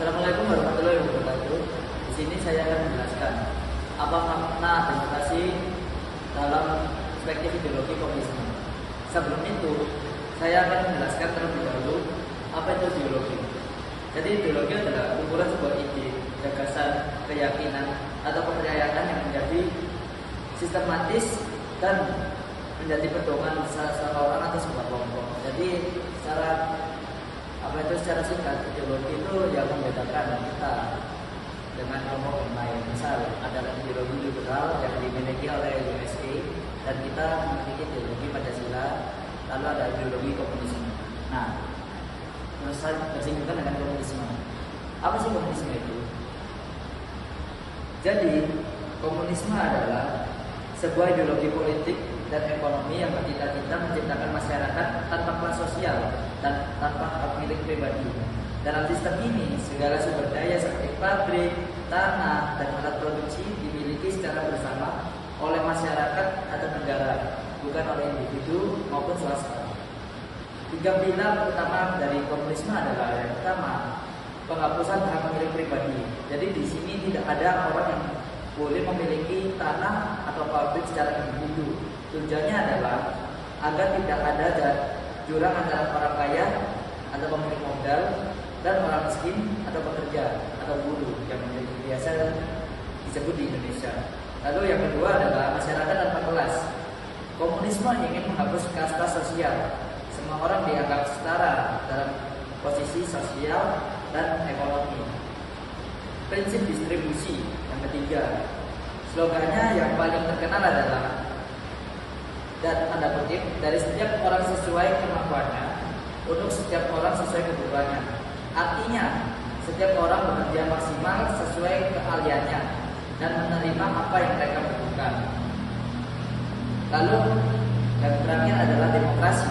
Assalamualaikum warahmatullahi wabarakatuh. Di sini saya akan menjelaskan apa makna demokrasi dalam perspektif ideologi komunisme. Sebelum itu, saya akan menjelaskan terlebih dahulu apa itu ideologi. Jadi ideologi adalah kumpulan sebuah ide, gagasan, keyakinan, atau kepercayaan yang menjadi sistematis dan menjadi pedoman seseorang atau sebuah kelompok. Jadi secara singkat, ideologi itu yang membedakan kita dengan kelompok yang lain. Misal adalah ideologi liberal yang dimiliki oleh USA dan kita memiliki ideologi Pancasila, lalu ada ideologi komunisme. Nah, terus saya bersinggungan dengan komunisme. Apa sih komunisme itu? Jadi komunisme adalah sebuah ideologi politik dan ekonomi yang bercita-cita menciptakan masyarakat tanpa kelas sosial dan tanpa hak milik pribadi. Dalam sistem ini, segala sumber daya seperti pabrik, tanah, dan alat produksi dimiliki secara bersama oleh masyarakat atau negara, bukan oleh individu maupun swasta. 3 pilar utama dari komunisme adalah yang pertama, penghapusan hak milik pribadi. Jadi di sini tidak ada orang yang boleh memiliki tanah atau pabrik secara individu. Tujuannya adalah agar tidak ada jurang antara orang kaya atau pemilik modal dan orang miskin atau pekerja atau buruh yang biasa disebut di Indonesia. Lalu yang kedua adalah masyarakat tanpa kelas. Komunisme ingin menghapus kasta sosial. Semua orang dianggap setara dalam posisi sosial dan ekonomi. Prinsip distribusi yang ketiga. Slogannya yang paling terkenal adalah dan tanda kutip, dari setiap orang sesuai kemampuannya untuk setiap orang sesuai kebutuhannya. Artinya setiap orang bekerja maksimal sesuai keahliannya dan menerima apa yang mereka butuhkan. Lalu yang terakhir adalah demokrasi.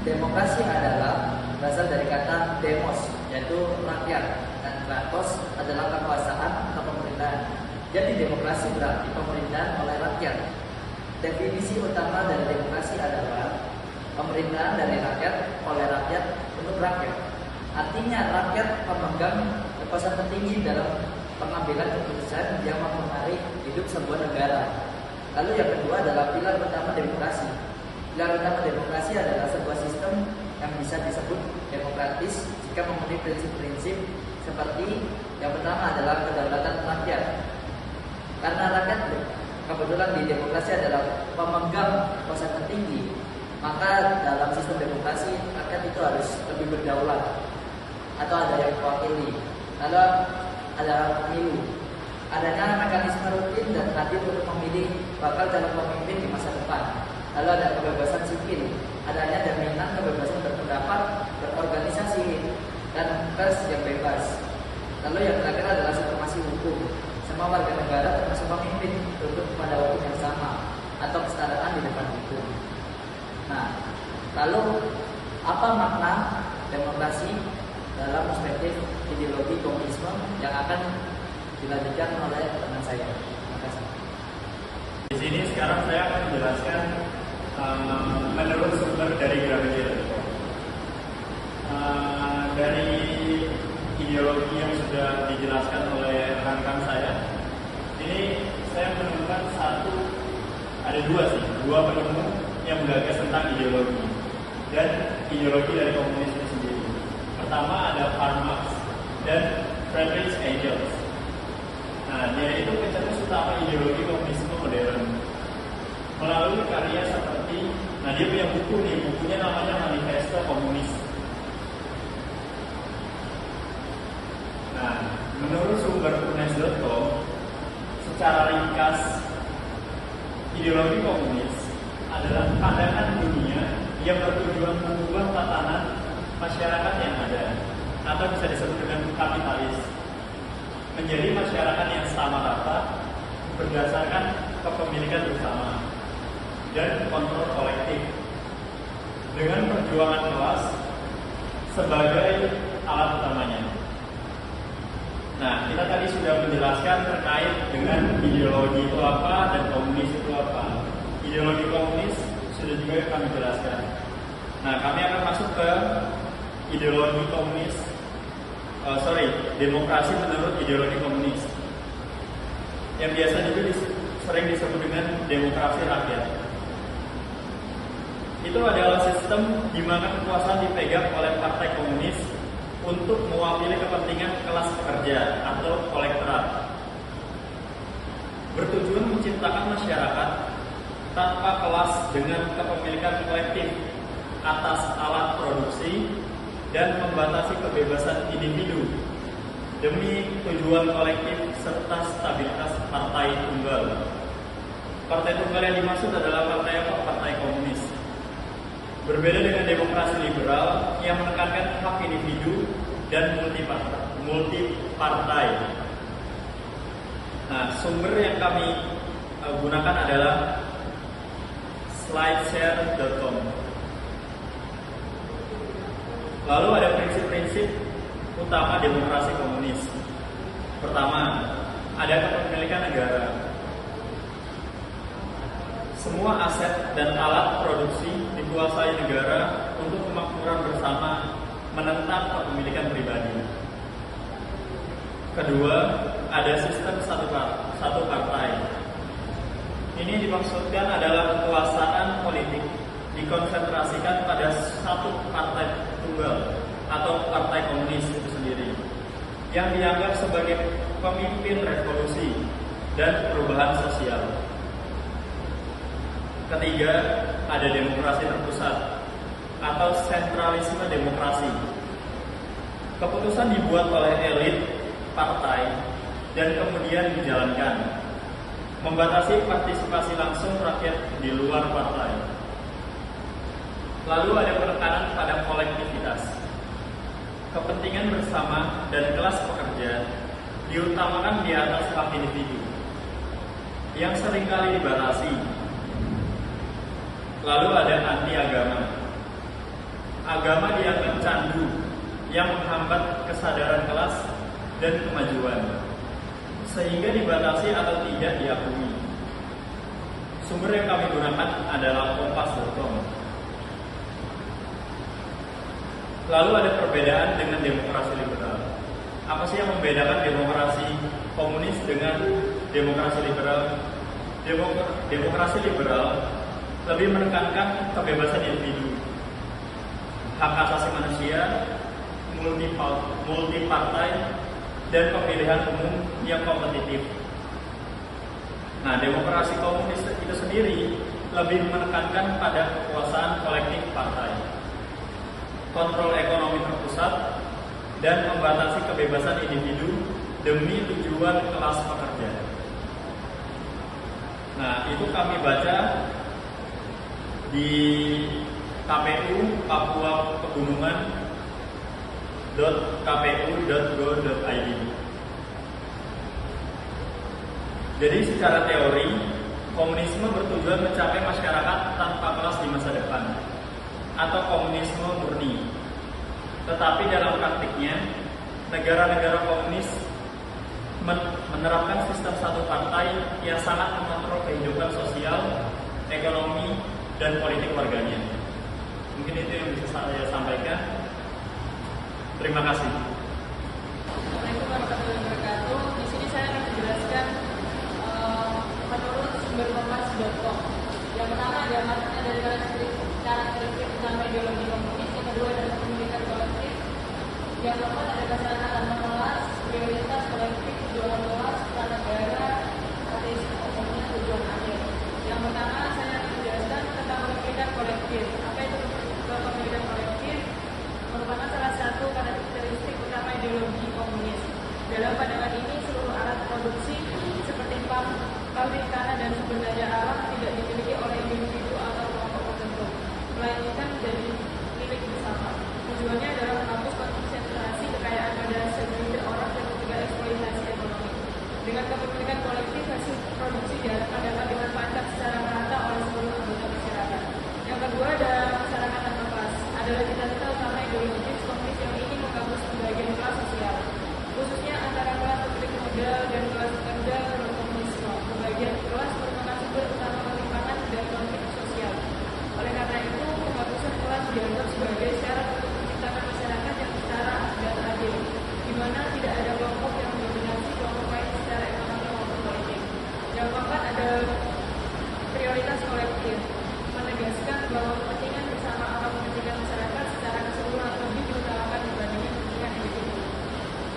Demokrasi adalah berasal dari kata demos, yaitu rakyat, dan kratos adalah kekuasaan atau pemerintahan. Jadi demokrasi berarti pemerintahan oleh rakyat. Definisi utama dari demokrasi adalah pemerintahan dari rakyat oleh rakyat untuk rakyat. Artinya rakyat pemegang kekuasaan tertinggi dalam pengambilan keputusan yang mempengaruhi hidup sebuah negara. Lalu yang kedua adalah pilar utama demokrasi. Pilar utama demokrasi adalah sebuah sistem yang bisa disebut demokratis jika memenuhi prinsip-prinsip seperti yang pertama adalah kedaulatan rakyat. Karena rakyat kebetulan di demokrasi adalah pemegang kekuasaan tertinggi, maka dalam sistem demokrasi rakyat itu harus lebih berdaulat atau ada yang mewakili. Lalu ada pemilu, adanya mekanisme rutin dan adil untuk memilih bakal calon pemimpin di masa depan. Lalu ada kebebasan sipil, adanya jaminan kebebasan berpendapat, berorganisasi, dan pers yang bebas. Lalu yang terakhir adalah supremasi hukum. Semua warga negara termasuk pemimpin tunduk pada hukum yang sama atau kesetaraan di depan hukum. Nah, lalu apa makna demokrasi dalam perspektif ideologi komunisme yang akan dilanjutkan oleh teman saya? Terima kasih. Di sini sekarang saya akan menjelaskan menurut sumber dari Gramedia.com. Dari ideologi yang sudah dijelaskan oleh rekan saya, ini saya menemukan ada dua penemu yang menggagas tentang ideologi dan ideologi dari komunisme sendiri. Pertama ada Karl Marx dan Friedrich Engels. Nah, dia itu pencetus utama ideologi komunisme modern melalui karya seperti, dia punya bukunya namanya Manifesto Komunis. Nah, menurut sumber unes.com, secara ringkas, ideologi komunis adalah pandangan dunia yang bertujuan mengubah tatanan masyarakat yang ada, atau bisa disebut dengan kapitalis, menjadi masyarakat yang sama rata berdasarkan kepemilikan bersama dan kontrol kolektif, dengan perjuangan kelas sebagai alat utamanya. Nah, kita tadi sudah menjelaskan terkait dengan ideologi itu apa dan komunis itu apa. Ideologi komunis sudah juga kami jelaskan. Nah, kami akan masuk ke ideologi komunis demokrasi menurut ideologi komunis, yang biasa juga sering disebut dengan demokrasi rakyat. Itu adalah sistem di mana kekuasaan dipegang oleh partai komunis untuk mewakili kepentingan kelas pekerja atau kolektorat, bertujuan menciptakan masyarakat tanpa kelas dengan kepemilikan kolektif atas alat produksi dan membatasi kebebasan individu demi tujuan kolektif serta stabilitas partai tunggal. Partai tunggal yang dimaksud adalah partai komunis. Berbeda dengan demokrasi liberal yang menekankan hak individu dan multipartai. Nah, sumber yang kami gunakan adalah slideshare.com. Lalu ada prinsip-prinsip utama demokrasi komunis. Pertama, ada kepemilikan negara. Semua aset dan alat produksi dikuasai negara untuk kemakmuran bersama, menentang kepemilikan pribadi. Kedua, ada sistem satu partai. Ini dimaksudkan adalah kekuasaan politik dikonsentrasikan pada satu partai tunggal atau partai komunis itu sendiri, yang dianggap sebagai pemimpin revolusi dan perubahan sosial. Ketiga, ada demokrasi terpusat atau sentralisme demokrasi. Keputusan dibuat oleh elit partai dan kemudian dijalankan, membatasi partisipasi langsung rakyat di luar partai. Lalu ada penekanan pada kolektivitas. Kepentingan bersama dan kelas pekerja diutamakan di atas hak individu, yang seringkali dibatasi. Lalu ada anti agama. Agama dianggap candu yang menghambat kesadaran kelas dan kemajuan, sehingga dibatasi atau tidak diakui. Sumber yang kami gunakan adalah kompas.com. Lalu ada perbedaan dengan demokrasi liberal. Apa sih yang membedakan demokrasi komunis dengan demokrasi liberal? Demokrasi liberal lebih menekankan kebebasan individu, hak asasi manusia, multipartai, dan pemilihan umum yang kompetitif. Nah, demokrasi komunis itu sendiri lebih menekankan pada kekuasaan kolektif partai, kontrol ekonomi terpusat, dan membatasi kebebasan individu demi tujuan kelas pekerja. Nah, itu kami baca di KPU Papua Pegunungan.kpu.go.id. Jadi secara teori, komunisme bertujuan mencapai masyarakat tanpa kelas di masa depan, atau komunisme murni. Tetapi dalam praktiknya, negara-negara komunis menerapkan sistem satu partai yang sangat mengontrol kehidupan sosial, ekonomi, dan politik warganya. Mungkin itu yang bisa saya sampaikan. Terima kasih. Assalamualaikum warahmatullahi wabarakatuh. Di sini saya akan menjelaskan menurut sumber kompas.com. Yang pertama ada makna dari karakteristik utama ideologi komunis. Yang kedua adalah kepemilikan kolektif. Yang keempat ada kesadaran kelas, prioritas kolektif, tujuan kelas, negara, ateisme, umumnya tujuan akhir. Yang pertama saya akan menjelaskan tentang kepemilikan kolektif. Apa itu kepemilikan kolektif? Merupakan salah satu karakteristik utama ideologi komunis. Dalam pandangan ini, seluruh alat produksi seperti pabrikan dan sumber daya alam tidak dimiliki oleh individu atau kelompok tertentu, melainkan menjadi milik bersama. Tujuannya adalah menghapus konsentrasi kekayaan pada segelintir orang dan mencegah eksploitasi ekonomi. Dengan kepemilikan kolektif, hasil produksi diharapkan dapat dimanfaatkan secara merata oleh seluruh anggota masyarakat. Yang kedua ada masyarakat tanpa kelas. Adalah cita-cita utama ideologis komunis yang ingin menghapus pembagian kelas sosial, khususnya antara kelas pemilik modal dan kelas pekerja berkomunisme. Pembagian kelas merupakan sumber utama ketimpangan dan konflik sosial. Oleh karena itu, penghapusan kelas dianggap sebagai syarat untuk menciptakan masyarakat yang setara dan adil, di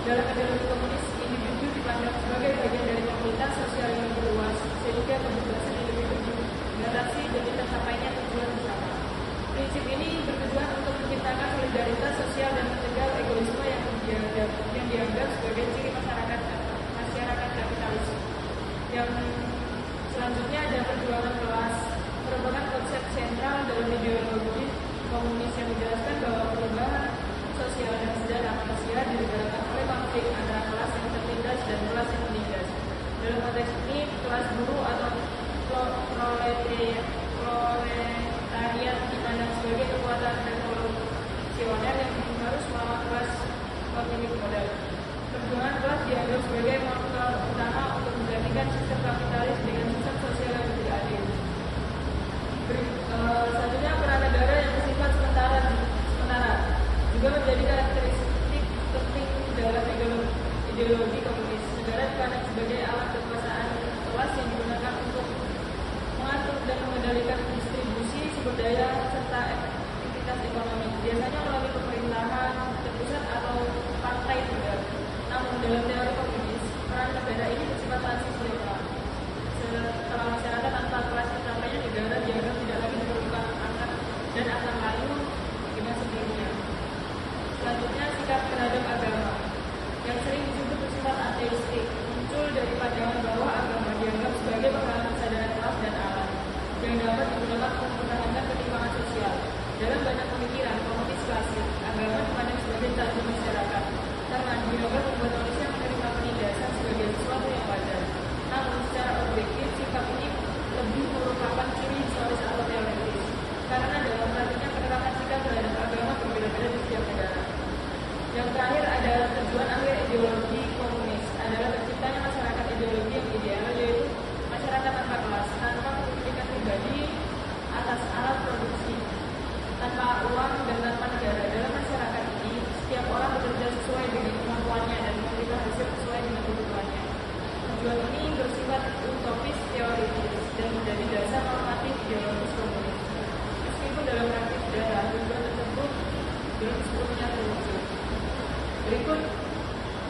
Dalam ideologi komunis, individu dipandang sebagai bagian dari komunitas sosial yang lebih luas, sehingga kebebasan individu dibatasi demi tercapainya tujuan bersama. Prinsip ini bertujuan untuk menciptakan solidaritas sosial dan mencegah egoisme yang dianggap sebagai ciri masyarakat kapitalis. Yang selanjutnya ada perjuangan kelas, merupakan konsep sentral dalam ideologi komunis yang menjelaskan bahwa perubahan sosial dan sejarah manusia digerakkan oleh konflik antara kelas yang tertindas dan kelas yang menindas. Dalam konteks ini, kelas buruh atau proletariat dipandang sebagai kekuatan revolusioner yang harus melawan kelas pemilik modal. Perjuangan kelas dianggap sebagai motor utama untuk menggantikan sistem kapitalis dengan sistem sosial yang lebih adil. Selanjutnya, peran negara yang bersifat sementara juga menjadi karakteristik penting dalam ideologi komunis. Negara dipandang sebagai alat kekuasaan kelas yang digunakan untuk mengatur dan mengendalikan distribusi sumber daya serta aktivitas ekonomi, biasanya melalui pemerintahan terpusat atau partai negara. Namun dalam teori komunis, peran negara ini bersifat transisial. Setelah masyarakat tanpa kelas tercapainya, negara dianggap tidak lagi diperlukan dan akan layu dengan sendirinya. Selanjutnya, sikap terhadap agama yang sering disebut bersifat ateistik muncul dari pandangan bahwa agama dianggap sebagai penghalang kesadaran kelas dan alam yang dapat digunakan untuk mempertahankan ketimpangan sosial. Dalam banyak pemikiran komunis klasik, agama dipandang sebagai tajuk masyarakat karena dianggap membuat manusia menerima penindasan sebagai sesuatu yang wajar. Namun secara objektif, sikap ini lebih merupakan ciri historis atau teoritis, karena dalam praktiknya penerapan sikap terhadap agama berbeda-beda di setiap negara. Yang terakhir adalah tujuan akhir ideologi komunis adalah terciptanya masyarakat ideologi yang ideal, yaitu masyarakat tanpa kelas, tanpa kepemilikan pribadi atas alat produksi, tanpa uang dan tanpa negara. Dalam masyarakat ini, setiap orang bekerja sesuai dengan kemampuannya dan menerima hasil sesuai dengan kebutuhannya. Tujuan ini bersifat utopis teoritis dan menjadi dasar normatif ideologis komunis. Meskipun dalam praktik sejarah tujuan tersebut belum sepenuhnya terwujud. Berikut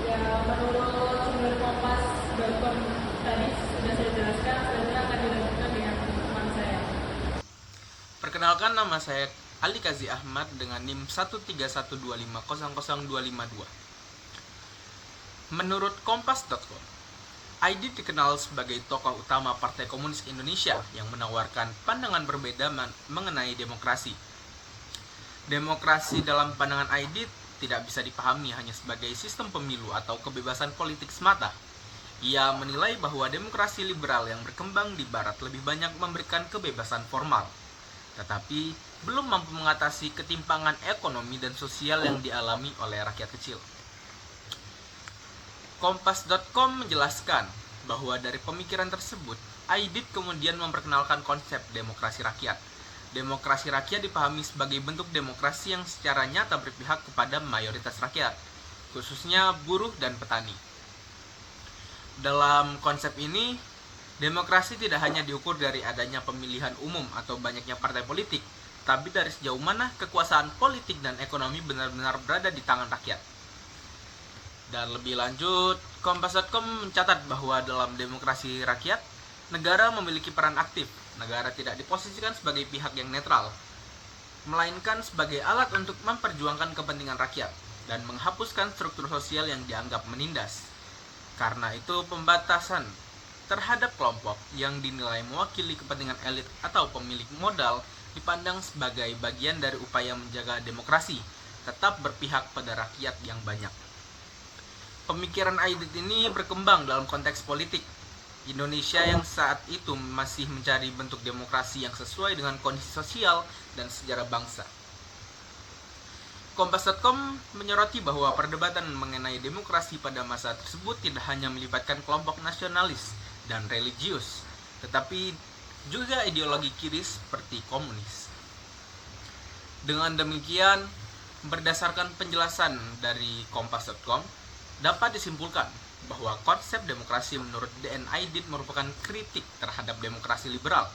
ya menurut sumber kompas.com tadi sudah saya jelaskan, selanjutnya akan dilanjutkan dengan teman saya. Perkenalkan, nama saya Ali Kazi Ahmad dengan NIM 13125000252. Menurut kompas.com, Aidit dikenal sebagai tokoh utama Partai Komunis Indonesia yang menawarkan pandangan berbeda mengenai demokrasi. Demokrasi dalam pandangan Aidit tidak bisa dipahami hanya sebagai sistem pemilu atau kebebasan politik semata. Ia menilai bahwa demokrasi liberal yang berkembang di Barat lebih banyak memberikan kebebasan formal, tetapi belum mampu mengatasi ketimpangan ekonomi dan sosial yang dialami oleh rakyat kecil. Kompas.com menjelaskan bahwa dari pemikiran tersebut, Aidit kemudian memperkenalkan konsep demokrasi rakyat. Demokrasi rakyat dipahami sebagai bentuk demokrasi yang secara nyata berpihak kepada mayoritas rakyat, khususnya buruh dan petani. Dalam konsep ini, demokrasi tidak hanya diukur dari adanya pemilihan umum atau banyaknya partai politik, tapi dari sejauh mana kekuasaan politik dan ekonomi benar-benar berada di tangan rakyat. Dan lebih lanjut, Kompas.com mencatat bahwa dalam demokrasi rakyat, negara memiliki peran aktif. Negara tidak diposisikan sebagai pihak yang netral, melainkan sebagai alat untuk memperjuangkan kepentingan rakyat dan menghapuskan struktur sosial yang dianggap menindas. Karena itu, pembatasan terhadap kelompok yang dinilai mewakili kepentingan elit atau pemilik modal dipandang sebagai bagian dari upaya menjaga demokrasi tetap berpihak pada rakyat yang banyak. Pemikiran Aidit ini berkembang dalam konteks politik Indonesia yang saat itu masih mencari bentuk demokrasi yang sesuai dengan kondisi sosial dan sejarah bangsa. Kompas.com menyoroti bahwa perdebatan mengenai demokrasi pada masa tersebut tidak hanya melibatkan kelompok nasionalis dan religius, tetapi juga ideologi kiri seperti komunis. Dengan demikian, berdasarkan penjelasan dari Kompas.com, dapat disimpulkan bahwa konsep demokrasi menurut DN Aidit merupakan kritik terhadap demokrasi liberal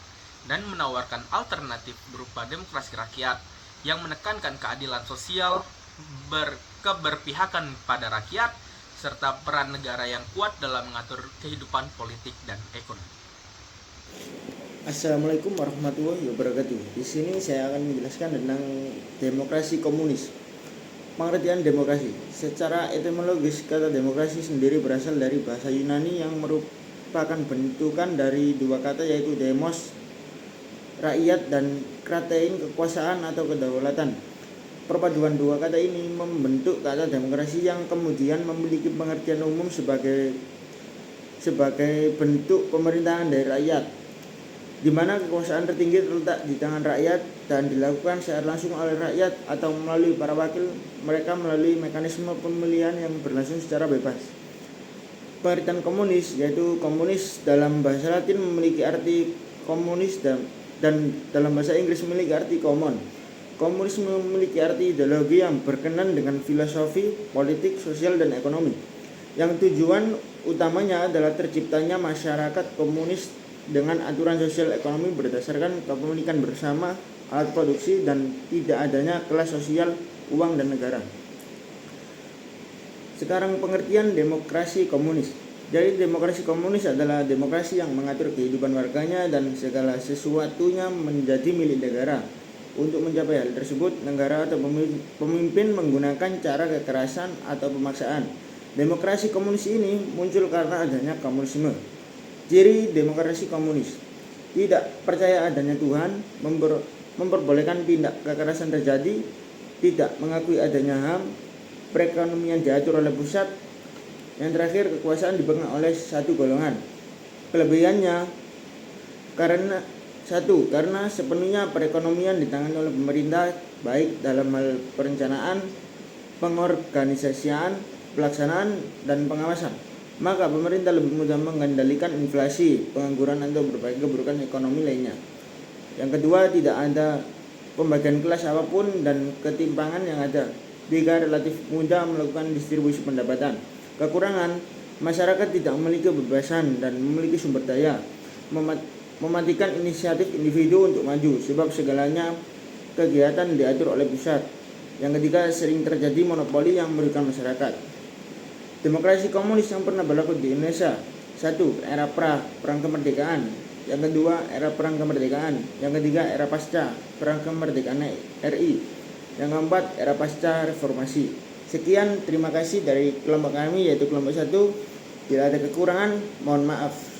dan menawarkan alternatif berupa demokrasi rakyat yang menekankan keadilan sosial, keberpihakan pada rakyat, serta peran negara yang kuat dalam mengatur kehidupan politik dan ekonomi. Assalamualaikum warahmatullahi wabarakatuh. Di sini saya akan menjelaskan tentang demokrasi komunis. Pengertian demokrasi. Secara etimologis, kata demokrasi sendiri berasal dari bahasa Yunani yang merupakan bentukan dari dua kata, yaitu demos, rakyat, dan kratein, kekuasaan atau kedaulatan. Perpaduan dua kata ini membentuk kata demokrasi yang kemudian memiliki pengertian umum sebagai bentuk pemerintahan dari rakyat, di mana kekuasaan tertinggi terletak di tangan rakyat dan dilakukan secara langsung oleh rakyat atau melalui para wakil mereka melalui mekanisme pemilihan yang berlangsung secara bebas. Pengertian komunis, yaitu komunis dalam bahasa Latin memiliki arti komunis dan dalam bahasa Inggris memiliki arti common. Komunisme memiliki arti ideologi yang berkenan dengan filosofi, politik, sosial, dan ekonomi, yang tujuan utamanya adalah terciptanya masyarakat komunis dengan aturan sosial ekonomi berdasarkan kepemilikan bersama, alat produksi, dan tidak adanya kelas sosial, uang, dan negara. Sekarang pengertian demokrasi komunis. Jadi demokrasi komunis adalah demokrasi yang mengatur kehidupan warganya dan segala sesuatunya menjadi milik negara. Untuk mencapai hal tersebut, negara atau pemimpin menggunakan cara kekerasan atau pemaksaan. Demokrasi komunis ini muncul karena adanya komunisme. Ciri demokrasi komunis: tidak percaya adanya Tuhan, memperbolehkan tindak kekerasan terjadi, tidak mengakui adanya HAM, perekonomian diatur oleh pusat, yang terakhir kekuasaan dipegang oleh satu golongan. Kelebihannya karena sepenuhnya perekonomian ditangani oleh pemerintah, baik dalam hal perencanaan, pengorganisasian, pelaksanaan, dan pengawasan. Maka pemerintah lebih mudah mengendalikan inflasi, pengangguran, atau berbagai keburukan ekonomi lainnya. Yang kedua, tidak ada pembagian kelas apapun dan ketimpangan yang ada. Tiga, relatif mudah melakukan distribusi pendapatan. Kekurangan, masyarakat tidak memiliki kebebasan dan memiliki sumber daya, mematikan inisiatif individu untuk maju, sebab segalanya kegiatan diatur oleh pusat. Yang ketiga, sering terjadi monopoli yang merugikan masyarakat. Demokrasi komunis yang pernah berlaku di Indonesia: 1. Era perang kemerdekaan. Yang kedua, era perang kemerdekaan. Yang ketiga, era pasca perang kemerdekaan RI. Yang keempat, era pasca reformasi. Sekian, terima kasih dari kelompok kami, yaitu kelompok 1. Bila ada kekurangan, mohon maaf.